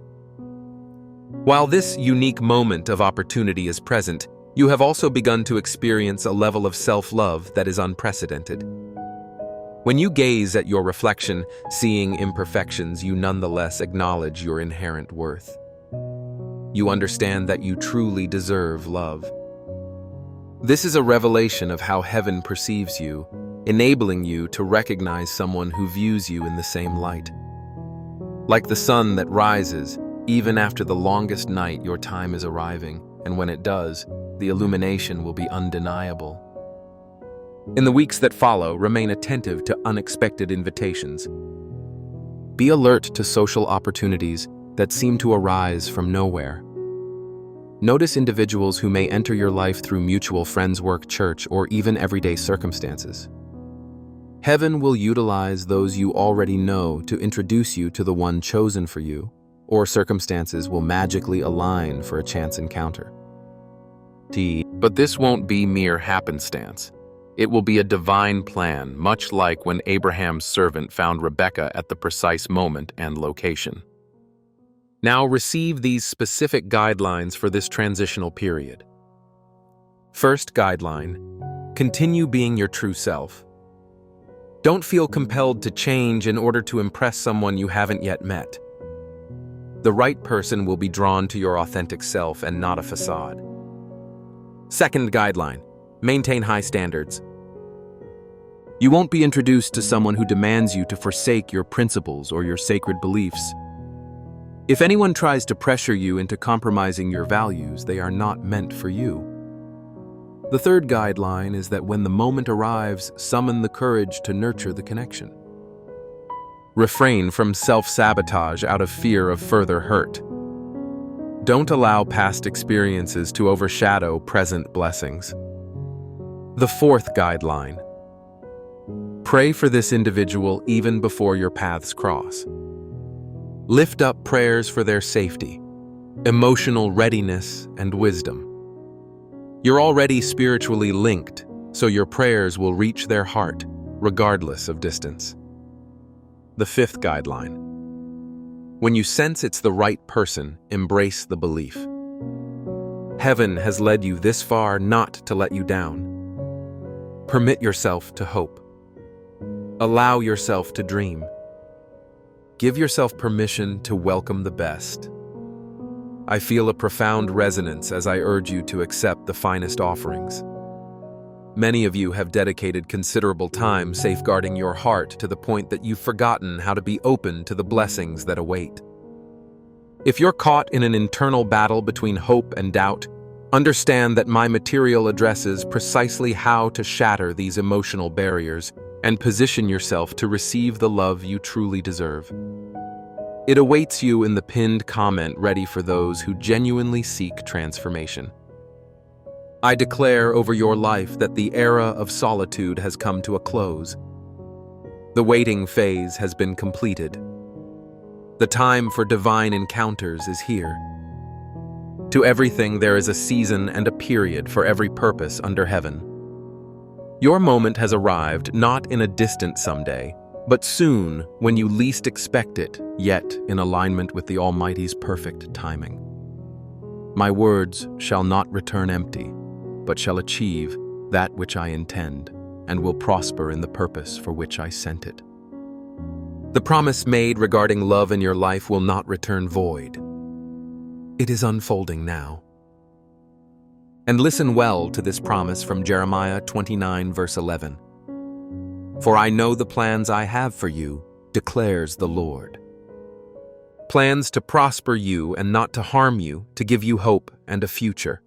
While this unique moment of opportunity is present, you have also begun to experience a level of self-love that is unprecedented. When you gaze at your reflection, seeing imperfections, you nonetheless acknowledge your inherent worth. You understand that you truly deserve love. This is a revelation of how heaven perceives you, enabling you to recognize someone who views you in the same light. Like the sun that rises, even after the longest night, your time is arriving, and when it does, the illumination will be undeniable. In the weeks that follow, remain attentive to unexpected invitations. Be alert to social opportunities that seem to arise from nowhere. Notice individuals who may enter your life through mutual friends, work, church, or even everyday circumstances. Heaven will utilize those you already know to introduce you to the one chosen for you, or circumstances will magically align for a chance encounter. But this won't be mere happenstance. It will be a divine plan, much like when Abraham's servant found Rebekah at the precise moment and location. Now receive these specific guidelines for this transitional period. First guideline: continue being your true self. Don't feel compelled to change in order to impress someone you haven't yet met. The right person will be drawn to your authentic self and not a facade. Second guideline: maintain high standards. You won't be introduced to someone who demands you to forsake your principles or your sacred beliefs. If anyone tries to pressure you into compromising your values, they are not meant for you. The third guideline is that when the moment arrives, summon the courage to nurture the connection. Refrain from self-sabotage out of fear of further hurt. Don't allow past experiences to overshadow present blessings. The fourth guideline: pray for this individual even before your paths cross. Lift up prayers for their safety, emotional readiness, and wisdom. You're already spiritually linked, so your prayers will reach their heart, regardless of distance. The fifth guideline: when you sense it's the right person, embrace the belief. Heaven has led you this far not to let you down. Permit yourself to hope. Allow yourself to dream. Give yourself permission to welcome the best. I feel a profound resonance as I urge you to accept the finest offerings. Many of you have dedicated considerable time safeguarding your heart to the point that you've forgotten how to be open to the blessings that await. If you're caught in an internal battle between hope and doubt, understand that my material addresses precisely how to shatter these emotional barriers and position yourself to receive the love you truly deserve. It awaits you in the pinned comment, ready for those who genuinely seek transformation. I declare over your life that the era of solitude has come to a close. The waiting phase has been completed. The time for divine encounters is here. To everything there is a season and a period for every purpose under heaven. Your moment has arrived, not in a distant someday, but soon when you least expect it, yet in alignment with the Almighty's perfect timing. My words shall not return empty, but shall achieve that which I intend, and will prosper in the purpose for which I sent it. The promise made regarding love in your life will not return void. It is unfolding now. And listen well to this promise from Jeremiah 29, verse 11. For I know the plans I have for you, declares the Lord. Plans to prosper you and not to harm you, to give you hope and a future.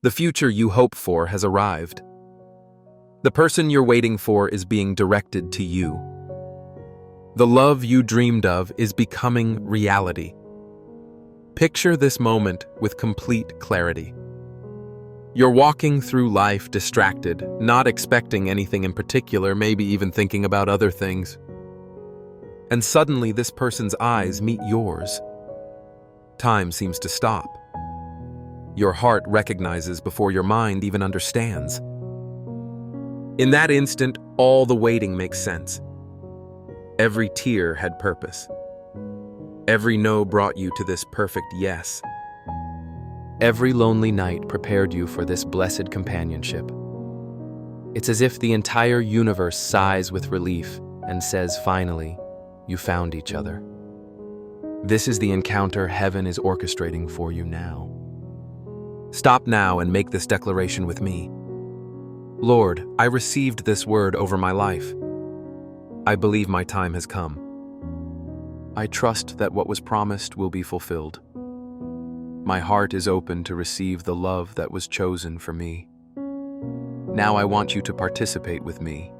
The future you hope for has arrived. The person you're waiting for is being directed to you. The love you dreamed of is becoming reality. Picture this moment with complete clarity. You're walking through life distracted, not expecting anything in particular, maybe even thinking about other things. And suddenly this person's eyes meet yours. Time seems to stop. Your heart recognizes before your mind even understands. In that instant, all the waiting makes sense. Every tear had purpose. Every no brought you to this perfect yes. Every lonely night prepared you for this blessed companionship. It's as if the entire universe sighs with relief and says, finally, you found each other. This is the encounter heaven is orchestrating for you now. Stop now and make this declaration with me. Lord, I received this word over my life. I believe my time has come. I trust that what was promised will be fulfilled. My heart is open to receive the love that was chosen for me. Now I want you to participate with me.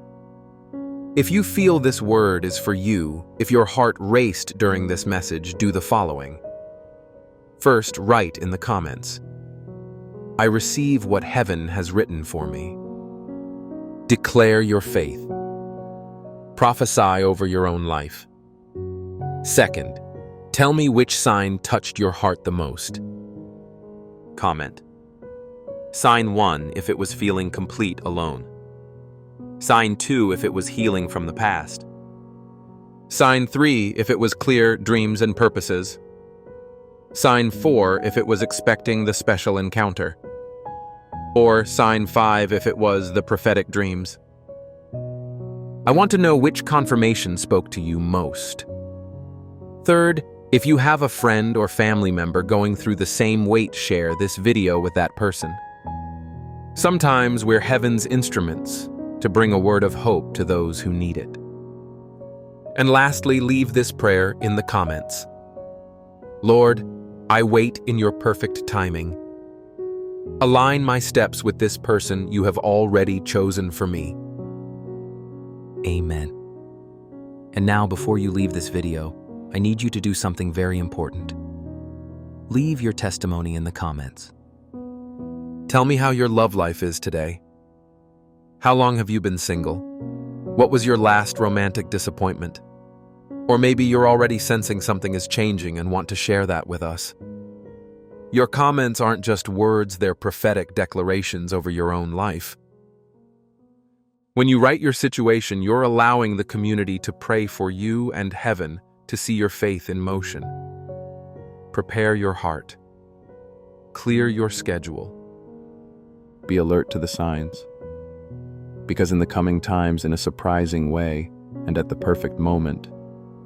If you feel this word is for you, if your heart raced during this message, do the following. First, write in the comments, I receive what heaven has written for me. Declare your faith. Prophesy over your own life. Second, tell me which sign touched your heart the most. Comment. Sign 1 if it was feeling complete alone. Sign 2 if it was healing from the past. Sign 3 if it was clear dreams and purposes. Sign 4 if it was expecting the special encounter. Or sign 5 if it was the prophetic dreams. I want to know which confirmation spoke to you most. Third, if you have a friend or family member going through the same weight, share this video with that person. Sometimes we're heaven's instruments to bring a word of hope to those who need it. And lastly, leave this prayer in the comments. Lord, I wait in your perfect timing. Align my steps with this person you have already chosen for me. Amen. And now, before you leave this video, I need you to do something very important. Leave your testimony in the comments. Tell me how your love life is today. How long have you been single? What was your last romantic disappointment? Or maybe you're already sensing something is changing and want to share that with us. Your comments aren't just words, they're prophetic declarations over your own life. When you write your situation, you're allowing the community to pray for you and heaven to see your faith in motion. Prepare your heart. Clear your schedule. Be alert to the signs. Because in the coming times, in a surprising way, and at the perfect moment,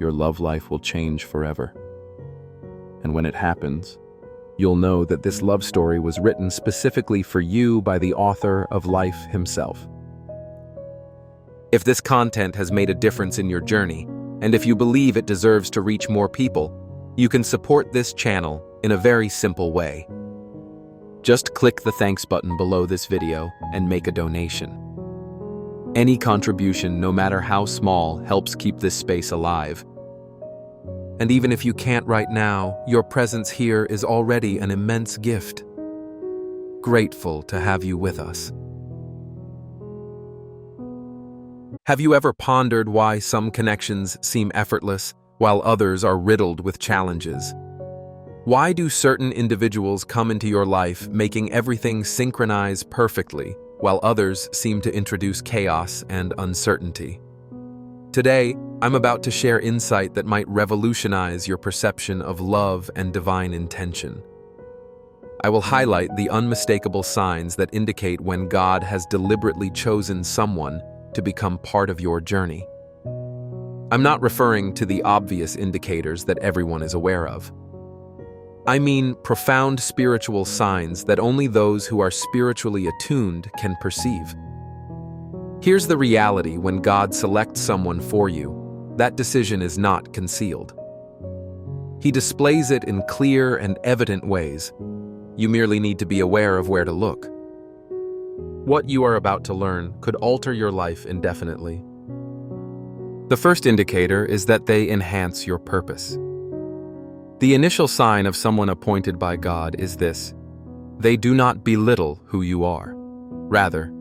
your love life will change forever. And when it happens, you'll know that this love story was written specifically for you by the author of life himself. If this content has made a difference in your journey, and if you believe it deserves to reach more people, you can support this channel in a very simple way. Just click the thanks button below this video and make a donation. Any contribution, no matter how small, helps keep this space alive. And even if you can't right now, your presence here is already an immense gift. Grateful to have you with us. Have you ever pondered why some connections seem effortless while others are riddled with challenges? Why do certain individuals come into your life making everything synchronize perfectly while others seem to introduce chaos and uncertainty? Today, I'm about to share insight that might revolutionize your perception of love and divine intention. I will highlight the unmistakable signs that indicate when God has deliberately chosen someone to become part of your journey. I'm not referring to the obvious indicators that everyone is aware of. I mean profound spiritual signs that only those who are spiritually attuned can perceive. Here's the reality: when God selects someone for you, that decision is not concealed. He displays it in clear and evident ways. You merely need to be aware of where to look. What you are about to learn could alter your life indefinitely. The first indicator is that they enhance your purpose. The initial sign of someone appointed by God is this: they do not belittle who you are. Rather,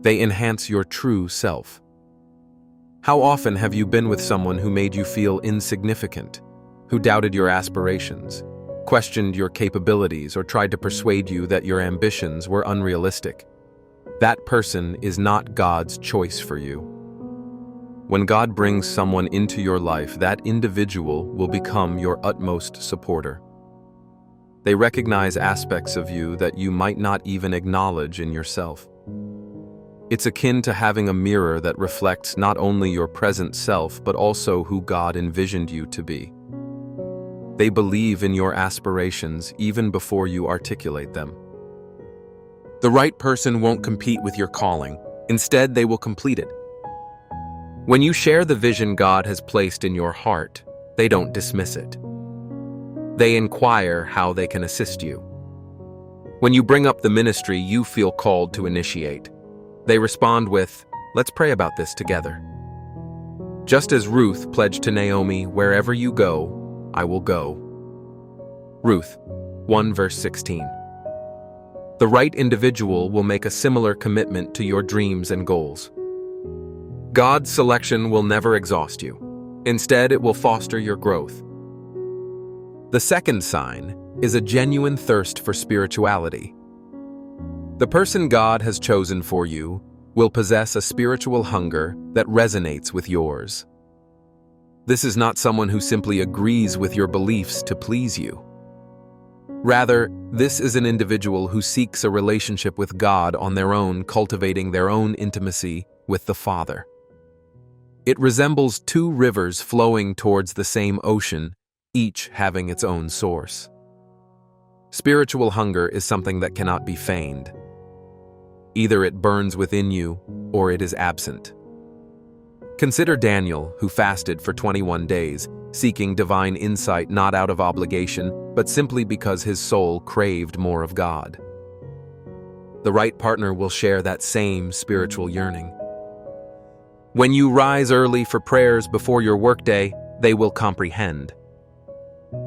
they enhance your true self. How often have you been with someone who made you feel insignificant, who doubted your aspirations, questioned your capabilities, or tried to persuade you that your ambitions were unrealistic? That person is not God's choice for you. When God brings someone into your life, that individual will become your utmost supporter. They recognize aspects of you that you might not even acknowledge in yourself. It's akin to having a mirror that reflects not only your present self, but also who God envisioned you to be. They believe in your aspirations even before you articulate them. The right person won't compete with your calling. Instead, they will complete it. When you share the vision God has placed in your heart, they don't dismiss it. They inquire how they can assist you. When you bring up the ministry you feel called to initiate, they respond with, "Let's pray about this together." Just as Ruth pledged to Naomi, "Wherever you go, I will go." Ruth 1 verse 16. The right individual will make a similar commitment to your dreams and goals. God's selection will never exhaust you. Instead, it will foster your growth. The second sign is a genuine thirst for spirituality. The person God has chosen for you will possess a spiritual hunger that resonates with yours. This is not someone who simply agrees with your beliefs to please you. Rather, this is an individual who seeks a relationship with God on their own, cultivating their own intimacy with the Father. It resembles two rivers flowing towards the same ocean, each having its own source. Spiritual hunger is something that cannot be feigned. Either it burns within you, or it is absent. Consider Daniel, who fasted for 21 days, seeking divine insight not out of obligation, but simply because his soul craved more of God. The right partner will share that same spiritual yearning. When you rise early for prayers before your workday, they will comprehend.